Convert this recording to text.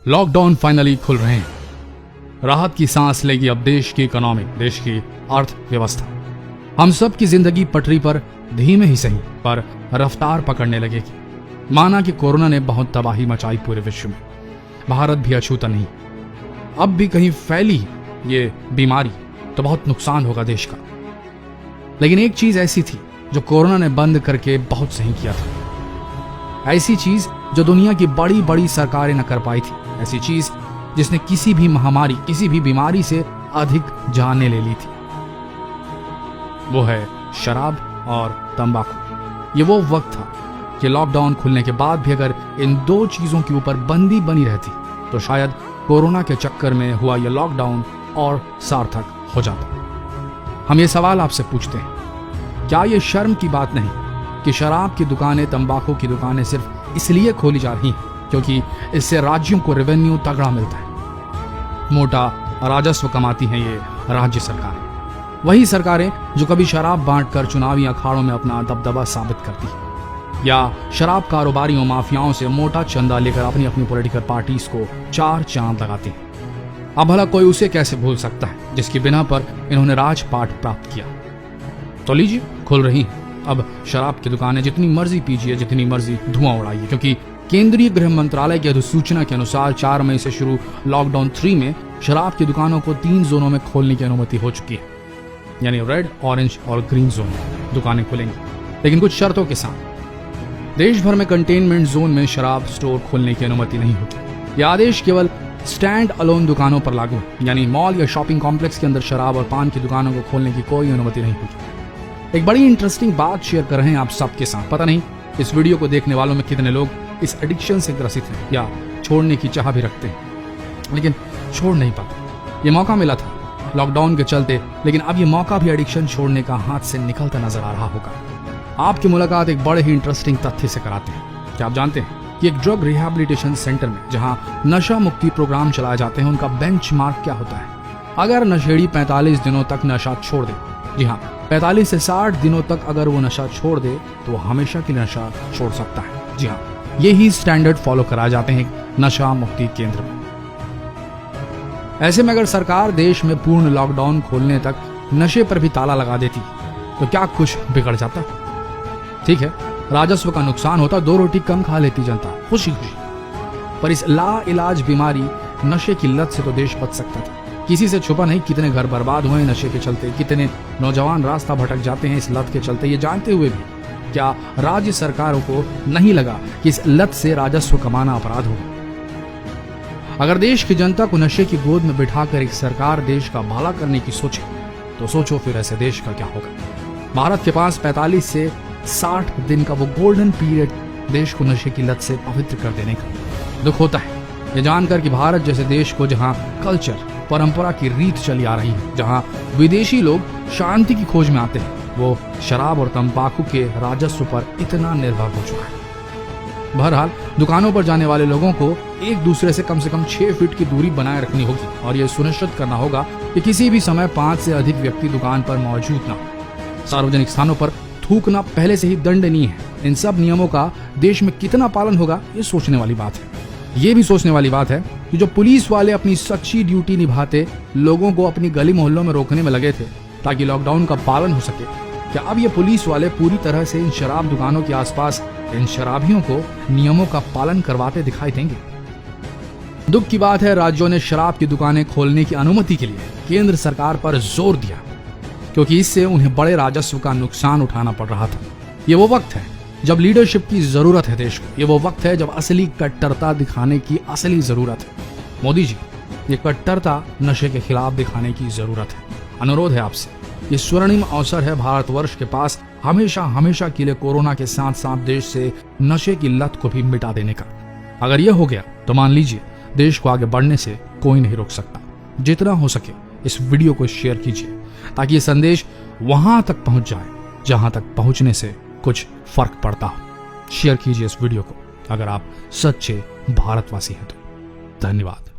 Lockdown finally खुल रहे हैं। राहत की सांस लेगी अब देश की इकोनॉमी, देश की अर्थव्यवस्था। हम सब की जिंदगी पटरी पर धीमे ही सही पर रफ्तार पकड़ने लगेगी। माना कि कोरोना ने बहुत तबाही मचाई पूरे विश्व में, भारत भी अछूता नहीं। अब भी कहीं फैली ये बीमारी तो बहुत नुकसान होगा देश का। लेकिन एक चीज ऐसी थी जो कोरोना ने बंद करके बहुत सही किया था। ऐसी चीज जो दुनिया की बड़ी बड़ी सरकारें न कर पाई थी। ऐसी चीज जिसने किसी भी महामारी, किसी भी बीमारी से अधिक जानें ले ली थी। वो है शराब और तंबाकू। ये वो वक्त था कि लॉकडाउन खुलने के बाद भी अगर इन दो चीजों के ऊपर बंदी बनी रहती तो शायद कोरोना के चक्कर में हुआ यह लॉकडाउन और सार्थक हो जाता। हम ये सवाल आपसे पूछते हैं, क्या ये शर्म की बात नहीं कि शराब की दुकानें, तंबाकू की दुकानें सिर्फ इसलिए खोली जा रही हैं क्योंकि इससे राज्यों को रेवेन्यू तगड़ा मिलता है, मोटा राजस्व कमाती हैं ये राज्य सरकारें। वही सरकारें जो कभी शराब बांटकर चुनावी अखाड़ों में अपना दबदबा साबित करती है या शराब कारोबारियों, माफियाओं से मोटा चंदा लेकर अपनी अपनी पॉलिटिकल पार्टीज को चार चांद लगाती हैं। अब भला कोई उसे कैसे भूल सकता है जिसकी बिना पर इन्होंने राजपाट प्राप्त किया। तो लीजिए, खुल रही हैं अब शराब की दुकानें। जितनी मर्जी पीजिए, जितनी मर्जी धुआं उड़ाइए, क्योंकि केंद्रीय गृह मंत्रालय की अधिसूचना के अनुसार 4 मई से शुरू लॉकडाउन 3 में शराब की दुकानों को 3 जोनों में खोलने की अनुमति हो चुकी है। यानी रेड, ऑरेंज और ग्रीन जोन में दुकानें खुलेंगी, लेकिन कुछ शर्तों के साथ। देश भर में कंटेनमेंट जोन में शराब स्टोर खोलने की अनुमति नहीं होगी। यह आदेश केवल स्टैंड अलोन दुकानों पर लागू है, यानी मॉल या शॉपिंग कॉम्प्लेक्स के अंदर शराब और पान की दुकानों को खोलने की कोई अनुमति नहीं होगी। एक बड़ी इंटरेस्टिंग बात शेयर कर रहे हैं आप सबके साथ। पता नहीं इस वीडियो को देखने वालों में कितने लोग इस एडिक्शन से ग्रसित हैं या छोड़ने की चाह भी रखते हैं, लेकिन छोड़ नहीं पाते। ये मौका मिला था लॉकडाउन के चलते, लेकिन अब ये मौका भी एडिक्शन छोड़ने का हाथ से निकलता नजर आ रहा होगा। आपकी मुलाकात एक बड़े ही इंटरेस्टिंग तथ्य से कराते हैं। क्या आप जानते हैं कि एक ड्रग रिहैबिलिटेशन सेंटर में जहां नशा मुक्ति प्रोग्राम चलाए जाते हैं, उनका बेंचमार्क क्या होता है? अगर नशेड़ी 45 दिनों तक नशा छोड़ दे, जी हाँ, 45 से 60 दिनों तक अगर वो नशा छोड़ दे तो वो हमेशा के लिए नशा छोड़ सकता है। जी हाँ, यही स्टैंडर्ड फॉलो कराए जाते हैं नशा मुक्ति केंद्र में। ऐसे में अगर सरकार देश में पूर्ण लॉकडाउन खोलने तक नशे पर भी ताला लगा देती तो क्या कुछ बिगड़ जाता? ठीक है, राजस्व का नुकसान होता, 2 रोटी कम खा लेती जनता खुशी खुशी, पर इस लाइलाज बीमारी नशे की लत से तो देश बच सकता था। किसी से छुपा नहीं कितने घर बर्बाद हुए नशे के चलते, कितने नौजवान रास्ता भटक जाते हैं इस लत के चलते। ये जानते हुए भी क्या राज्य सरकारों को नहीं लगा कि इस लत से राजस्व कमाना अपराध होगा? अगर देश की जनता को नशे की गोद में बिठाकर एक सरकार देश का भला करने की सोचे तो सोचो फिर ऐसे देश का क्या होगा। भारत के पास 45 से 60 दिन का वो गोल्डन पीरियड देश को नशे की लत से पवित्र कर देने का। दुख होता है ये जानकर कि भारत जैसे देश को, जहां कल्चर, परंपरा की रीत चली आ रही है, जहां विदेशी लोग शांति की खोज में आते हैं, वो शराब और तंबाकू के राजस्व पर इतना निर्भर हो चुका है। बहरहाल दुकानों पर जाने वाले लोगों को एक दूसरे से कम 6 फीट की दूरी बनाए रखनी होगी और यह सुनिश्चित करना होगा कि किसी भी समय 5 से अधिक व्यक्ति दुकान पर मौजूद न हो। सार्वजनिक स्थानों पर थूकना पहले से ही दंडनीय है। इन सब नियमों का देश में कितना पालन होगा, ये सोचने वाली बात है। ये भी सोचने वाली बात है कि जो पुलिस वाले अपनी सच्ची ड्यूटी निभाते लोगों को अपनी गली मोहल्लों में रोकने में लगे थे ताकि लॉकडाउन का पालन हो सके, क्या अब ये पुलिस वाले पूरी तरह से इन शराब दुकानों के आसपास इन शराबियों को नियमों का पालन करवाते दिखाई देंगे? दुख की बात है, राज्यों ने शराब की दुकानें खोलने की अनुमति के लिए केंद्र सरकार पर जोर दिया क्योंकि इससे उन्हें बड़े राजस्व का नुकसान उठाना पड़ रहा था। ये वो वक्त है जब लीडरशिप की जरूरत है देश को। ये वो वक्त है जब असली कट्टरता दिखाने की असली जरूरत है। मोदी जी, ये कट्टरता नशे के खिलाफ दिखाने की जरूरत है। अनुरोध है आपसे, ये स्वर्णिम अवसर है भारतवर्ष के पास हमेशा हमेशा के लिए कोरोना के साथ साथ देश से नशे की लत को भी मिटा देने का। अगर यह हो गया तो मान लीजिए देश को आगे बढ़ने से कोई नहीं रोक सकता। जितना हो सके इस वीडियो को शेयर कीजिए ताकि ये संदेश वहां तक पहुंच जाए जहां तक पहुंचने से कुछ फर्क पड़ता हो। शेयर कीजिए इस वीडियो को अगर आप सच्चे भारतवासी हैं तो। धन्यवाद।